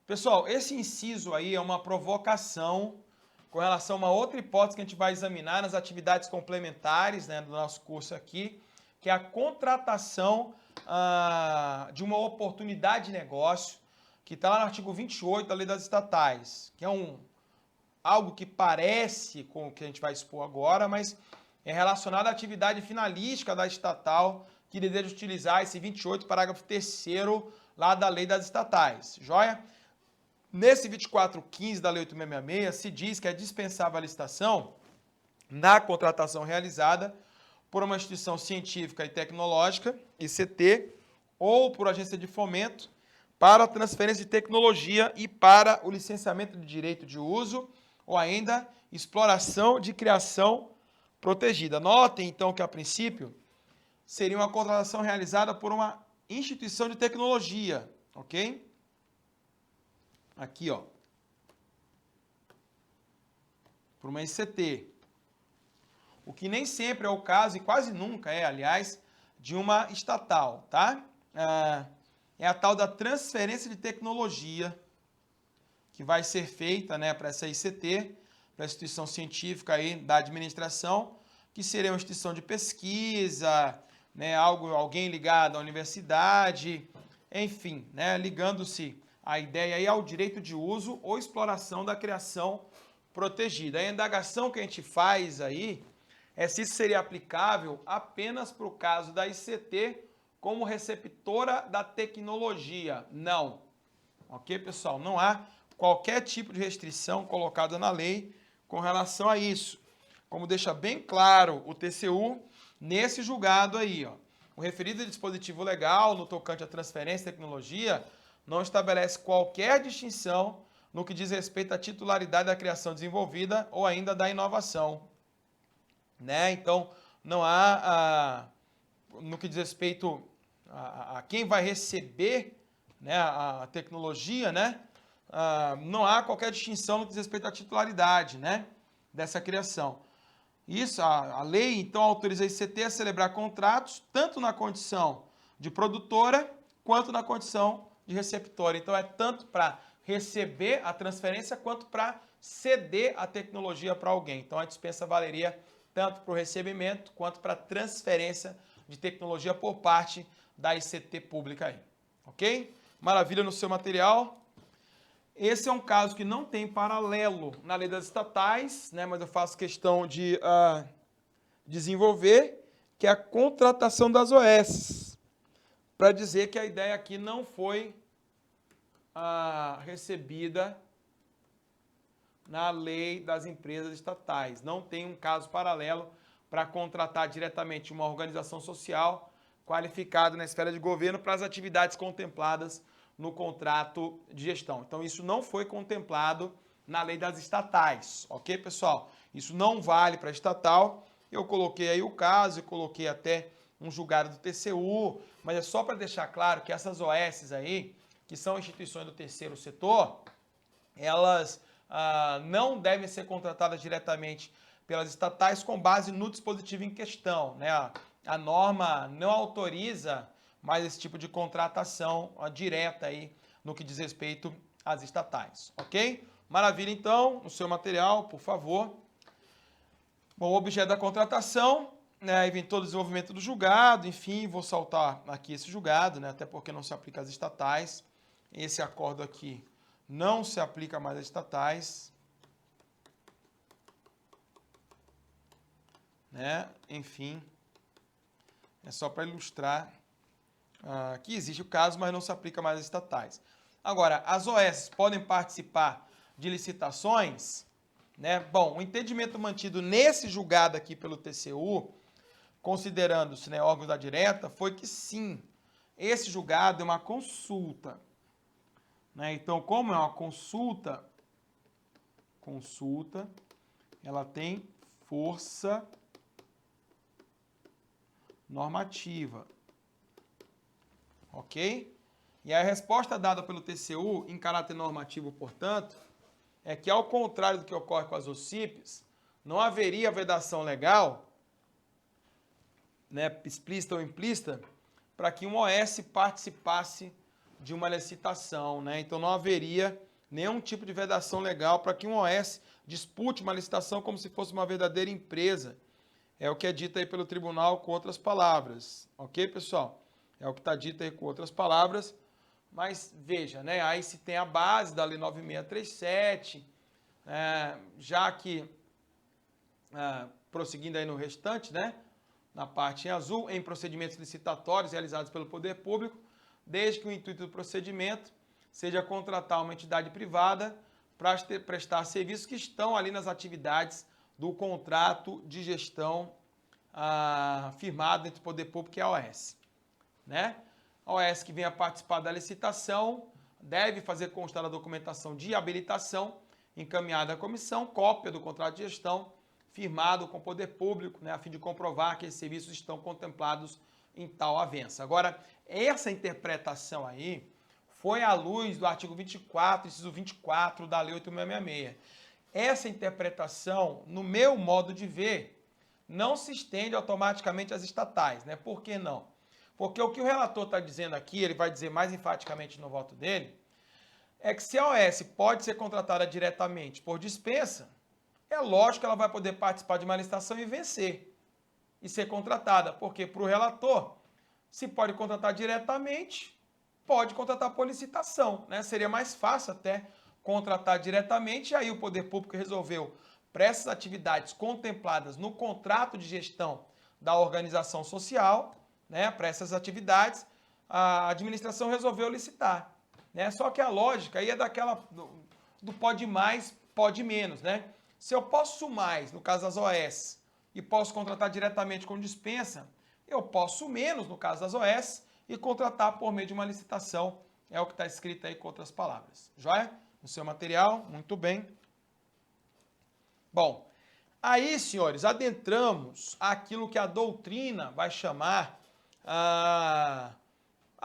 Pessoal, esse inciso aí é uma provocação com relação a uma outra hipótese que a gente vai examinar nas atividades complementares, né, do nosso curso aqui, que é a contratação de uma oportunidade de negócio, que está lá no artigo 28 da Lei das Estatais, que é algo que parece com o que a gente vai expor agora, mas é relacionado à atividade finalística da estatal que deseja utilizar esse 28, parágrafo 3º lá da Lei das Estatais, joia? Nesse 2415 da Lei 8666, se diz que é dispensável a licitação na contratação realizada por uma instituição científica e tecnológica, ICT, ou por agência de fomento, para a transferência de tecnologia e para o licenciamento de direito de uso, ou ainda exploração de criação protegida. Notem, então, que a princípio seria uma contratação realizada por uma instituição de tecnologia, ok? Aqui, ó, por uma ICT. O que nem sempre é o caso, e quase nunca é, aliás, de uma estatal, tá? É a tal da transferência de tecnologia que vai ser feita, né, para essa ICT, para a instituição científica aí da administração, que seria uma instituição de pesquisa, né, alguém ligado à universidade, enfim, né, ligando-se a ideia aí ao direito de uso ou exploração da criação protegida. A indagação que a gente faz aí é se isso seria aplicável apenas para o caso da ICT como receptora da tecnologia. Não. Ok, pessoal? Não há qualquer tipo de restrição colocada na lei com relação a isso. Como deixa bem claro o TCU nesse julgado aí, ó. O referido dispositivo legal no tocante à transferência de tecnologia não estabelece qualquer distinção no que diz respeito à titularidade da criação desenvolvida ou ainda da inovação, né? Então, não há, no que diz respeito a quem vai receber, né, a tecnologia, né? Não há qualquer distinção no que diz respeito à titularidade, né, dessa criação. Isso, a lei, então, autoriza a ICT a celebrar contratos tanto na condição de produtora quanto na condição de receptora. Então, é tanto para receber a transferência quanto para ceder a tecnologia para alguém. Então, a dispensa valeria tanto para o recebimento quanto para a transferência de tecnologia por parte da ICT pública aí. Ok? Maravilha no seu material. Esse é um caso que não tem paralelo na lei das estatais, né, mas eu faço questão de desenvolver, que é a contratação das OS, para dizer que a ideia aqui não foi recebida na lei das empresas estatais. Não tem um caso paralelo para contratar diretamente uma organização social qualificada na esfera de governo para as atividades contempladas no contrato de gestão. Então, isso não foi contemplado na lei das estatais, ok, pessoal? Isso não vale para estatal. Eu coloquei aí o caso, eu coloquei até um julgado do TCU, mas é só para deixar claro que essas OS aí, que são instituições do terceiro setor, elas não devem ser contratadas diretamente pelas estatais com base no dispositivo em questão, né? A norma não autoriza mais esse tipo de contratação direta aí no que diz respeito às estatais, ok? Maravilha, então, no seu material, por favor. Bom, o objeto da contratação, né, aí vem todo o desenvolvimento do julgado, enfim, vou saltar aqui esse julgado, né, até porque não se aplica às estatais. Esse acordo aqui não se aplica mais às estatais, né? Enfim, é só para ilustrar que existe o caso, mas não se aplica mais às estatais. Agora, as OS podem participar de licitações, né? Bom, o entendimento mantido nesse julgado aqui pelo TCU, considerando-se, né, órgãos da direta, foi que sim, esse julgado é uma consulta, né? Então, como é uma consulta, ela tem força normativa, ok? E a resposta dada pelo TCU, em caráter normativo, portanto, é que, ao contrário do que ocorre com as OCIPs, não haveria vedação legal, né, explícita ou implícita, para que um OS participasse de uma licitação, né? Então não haveria nenhum tipo de vedação legal para que um OS dispute uma licitação como se fosse uma verdadeira empresa. É o que é dito aí pelo tribunal com outras palavras, ok, pessoal? É o que está dito aí com outras palavras, mas veja, né? Aí se tem a base da Lei 9637, já que, prosseguindo aí no restante, né? Na parte em azul, em procedimentos licitatórios realizados pelo poder público, desde que o intuito do procedimento seja contratar uma entidade privada para prestar serviços que estão ali nas atividades do contrato de gestão firmado entre o poder público e a OS. Né? A OS que venha participar da licitação deve fazer constar a documentação de habilitação encaminhada à comissão, cópia do contrato de gestão firmado com o poder público, né, a fim de comprovar que esses serviços estão contemplados em tal avença. Agora, essa interpretação aí foi à luz do artigo 24, inciso 24 da Lei 8.666. Essa interpretação, no meu modo de ver, não se estende automaticamente às estatais, né? Por que não? Porque o que o relator está dizendo aqui, ele vai dizer mais enfaticamente no voto dele, é que se a OS pode ser contratada diretamente por dispensa, é lógico que ela vai poder participar de uma licitação e vencer e ser contratada, porque para o relator, se pode contratar diretamente, pode contratar por licitação, né? Seria mais fácil até contratar diretamente, e aí o poder público resolveu, para essas atividades contempladas no contrato de gestão da organização social, né? Para essas atividades, a administração resolveu licitar, né? Só que a lógica aí é daquela do pode mais, pode menos, né? Se eu posso mais, no caso das OS, e posso contratar diretamente com dispensa, eu posso menos, no caso das OS, e contratar por meio de uma licitação. É o que está escrito aí com outras palavras. Joia? No seu material, muito bem. Bom, aí, senhores, adentramos aquilo que a doutrina vai chamar, a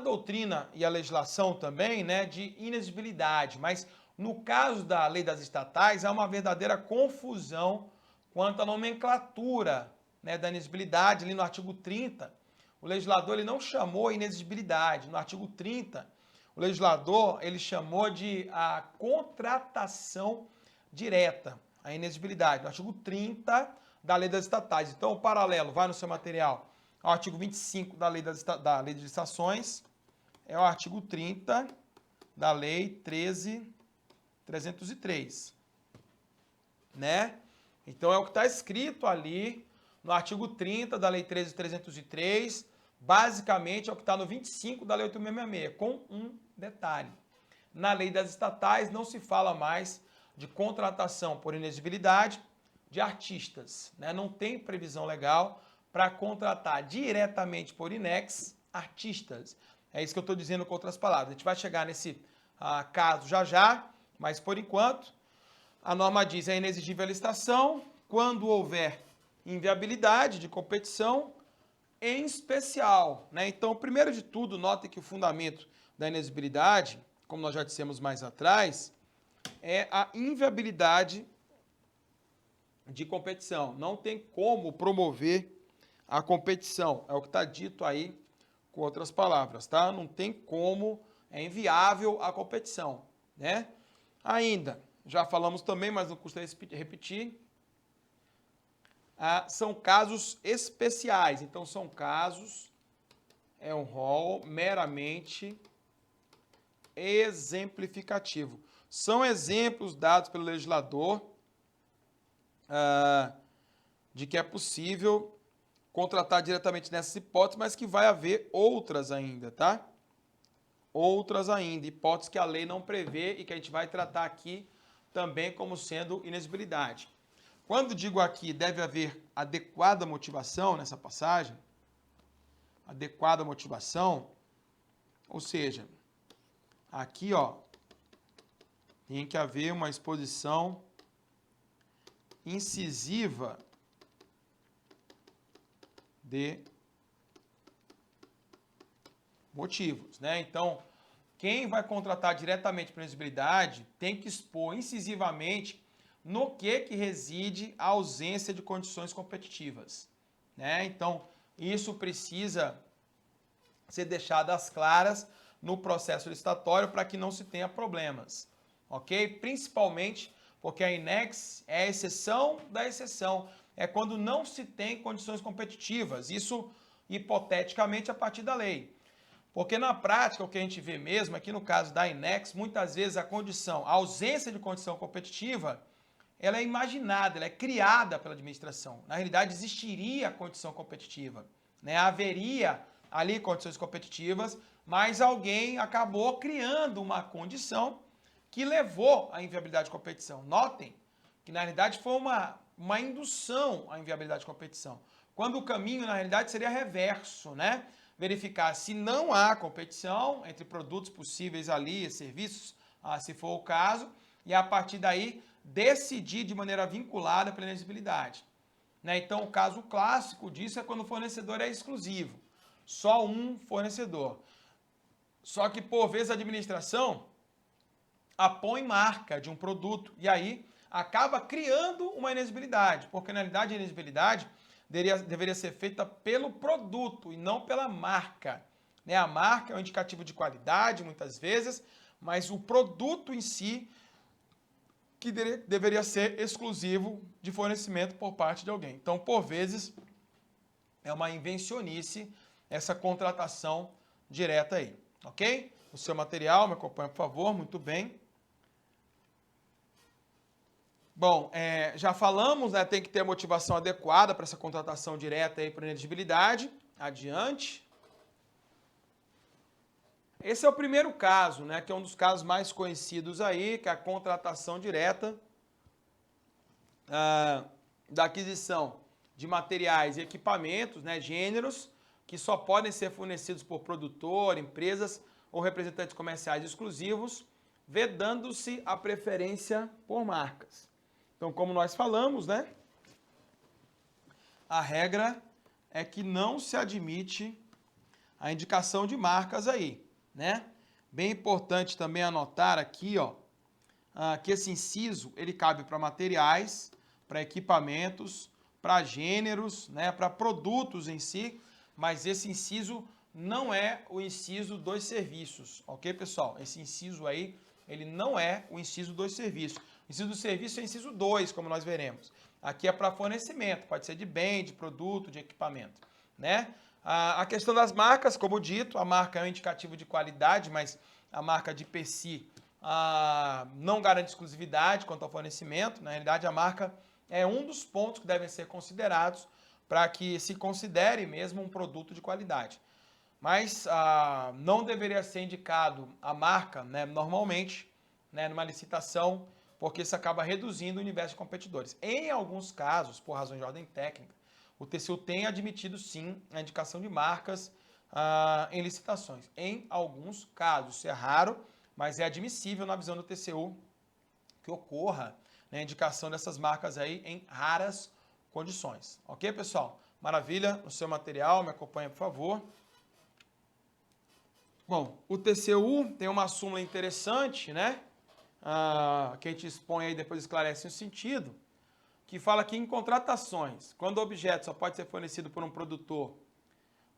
doutrina e a legislação também, né, de inexigibilidade, mas no caso da lei das estatais, há uma verdadeira confusão quanto à nomenclatura, né, da inexigibilidade. Ali no artigo 30, o legislador ele não chamou inexigibilidade. No artigo 30, o legislador ele chamou de a contratação direta, a inexigibilidade. No artigo 30 da lei das estatais. Então, o paralelo, vai no seu material, ao artigo 25 da lei da lei de licitações, é o artigo 30 da lei 13.303, né? Então, é o que está escrito ali no artigo 30 da lei 13.303, basicamente é o que está no 25 da lei 8.666, com um detalhe. Na lei das estatais não se fala mais de contratação por inexigibilidade de artistas, né? Não tem previsão legal para contratar diretamente por INEX artistas. É isso que eu estou dizendo com outras palavras. A gente vai chegar nesse caso já, mas por enquanto a norma diz é inexigível a licitação quando houver inviabilidade de competição em especial, né? Então, primeiro de tudo, notem que o fundamento da inexigibilidade, como nós já dissemos mais atrás, é a inviabilidade de competição. Não tem como promover a competição. É o que está dito aí com outras palavras, tá? Não tem como, é inviável a competição, né? Ainda, já falamos também, mas não custa repetir, são casos especiais. Então, são casos, é um rol meramente exemplificativo. São exemplos dados pelo legislador de que é possível contratar diretamente nessas hipóteses, mas que vai haver outras ainda, tá? Outras ainda, hipóteses que a lei não prevê e que a gente vai tratar aqui também como sendo inexigibilidade. Quando digo aqui deve haver adequada motivação nessa passagem, adequada motivação, ou seja, aqui, ó, tem que haver uma exposição incisiva de motivos, né? Então, quem vai contratar diretamente para inexigibilidade tem que expor incisivamente no que reside a ausência de condições competitivas, né? Então, isso precisa ser deixado às claras no processo licitatório para que não se tenha problemas, ok? Principalmente porque a INEX é a exceção da exceção, é quando não se tem condições competitivas, isso hipoteticamente a partir da lei. Porque na prática o que a gente vê mesmo, aqui no caso da INEX, muitas vezes a ausência de condição competitiva, ela é imaginada, ela é criada pela administração. Na realidade existiria a condição competitiva, né? Haveria ali condições competitivas, mas alguém acabou criando uma condição que levou à inviabilidade de competição. Notem que, na realidade, foi uma indução à inviabilidade de competição, quando o caminho, na realidade, seria reverso, né? Verificar se não há competição entre produtos possíveis ali, serviços, se for o caso, e a partir daí decidir de maneira vinculada pela inexigibilidade. Né? Então, o caso clássico disso é quando o fornecedor é exclusivo, só um fornecedor. Só que, por vezes, a administração apõe marca de um produto e aí acaba criando uma inexigibilidade, porque na realidade a inexigibilidade deveria ser feita pelo produto e não pela marca. Né? A marca é um indicativo de qualidade, muitas vezes, mas o produto em si que deveria ser exclusivo de fornecimento por parte de alguém. Então, por vezes, é uma invencionice essa contratação direta aí, ok? O seu material, me acompanha, por favor, muito bem. Bom, já falamos, né, tem que ter a motivação adequada para essa contratação direta aí para inelegibilidade. Adiante. Esse é o primeiro caso, né, que é um dos casos mais conhecidos aí, que é a contratação direta da aquisição de materiais e equipamentos, né, gêneros, que só podem ser fornecidos por produtor, empresas ou representantes comerciais exclusivos, vedando-se a preferência por marcas. Então, como nós falamos, né, a regra é que não se admite a indicação de marcas aí, né? Bem importante também anotar aqui, ó, que esse inciso, ele cabe para materiais, para equipamentos, para gêneros, né, para produtos em si, mas esse inciso não é o inciso dos serviços, ok, pessoal? Esse inciso aí, ele não é o inciso dos serviços. O inciso do serviço é o inciso 2, como nós veremos. Aqui é para fornecimento, pode ser de bem, de produto, de equipamento, né? A questão das marcas, como dito, a marca é um indicativo de qualidade, mas a marca de per si não garante exclusividade quanto ao fornecimento. Na realidade, a marca é um dos pontos que devem ser considerados para que se considere mesmo um produto de qualidade. Mas não deveria ser indicado a marca, né, normalmente, né, numa licitação, porque isso acaba reduzindo o universo de competidores. Em alguns casos, por razões de ordem técnica, o TCU tem admitido sim a indicação de marcas em licitações. Em alguns casos, isso é raro, mas é admissível na visão do TCU que ocorra, né, a indicação dessas marcas aí em raras condições. Ok, pessoal? Maravilha, no seu material, me acompanha, por favor. Bom, o TCU tem uma súmula interessante, né? Que a gente expõe aí, depois esclarece o sentido, que fala que em contratações, quando o objeto só pode ser fornecido por um produtor,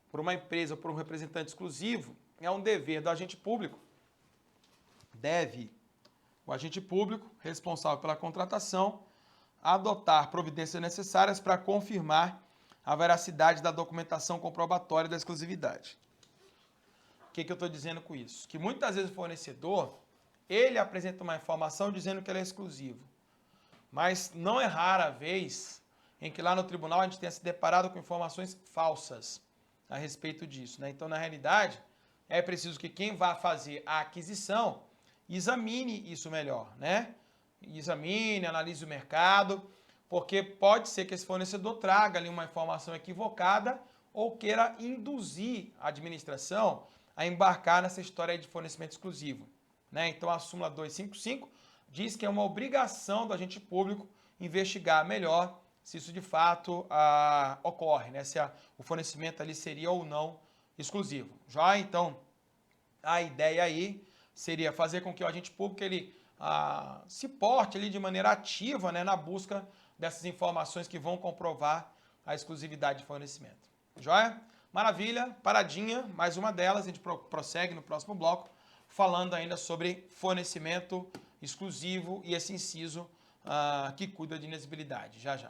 por uma empresa ou por um representante exclusivo, é um dever do agente público, o agente público, responsável pela contratação, adotar providências necessárias para confirmar a veracidade da documentação comprobatória da exclusividade. O que eu estou dizendo com isso? Que muitas vezes o fornecedor, ele apresenta uma informação dizendo que ele é exclusivo. Mas não é rara a vez em que lá no tribunal a gente tenha se deparado com informações falsas a respeito disso, né? Então, na realidade, é preciso que quem vá fazer a aquisição examine isso melhor, né? Examine, analise o mercado, porque pode ser que esse fornecedor traga ali uma informação equivocada ou queira induzir a administração a embarcar nessa história de fornecimento exclusivo, né? Então, a súmula 255 diz que é uma obrigação do agente público investigar melhor se isso de fato ocorre, né? Se o fornecimento ali seria ou não exclusivo. Já então, a ideia aí seria fazer com que o agente público ele se porte ali de maneira ativa, né, na busca dessas informações que vão comprovar a exclusividade de fornecimento. Joia? Maravilha, paradinha, mais uma delas, a gente prossegue no próximo bloco, falando ainda sobre fornecimento exclusivo e esse inciso que cuida de inexigibilidade. Já, já.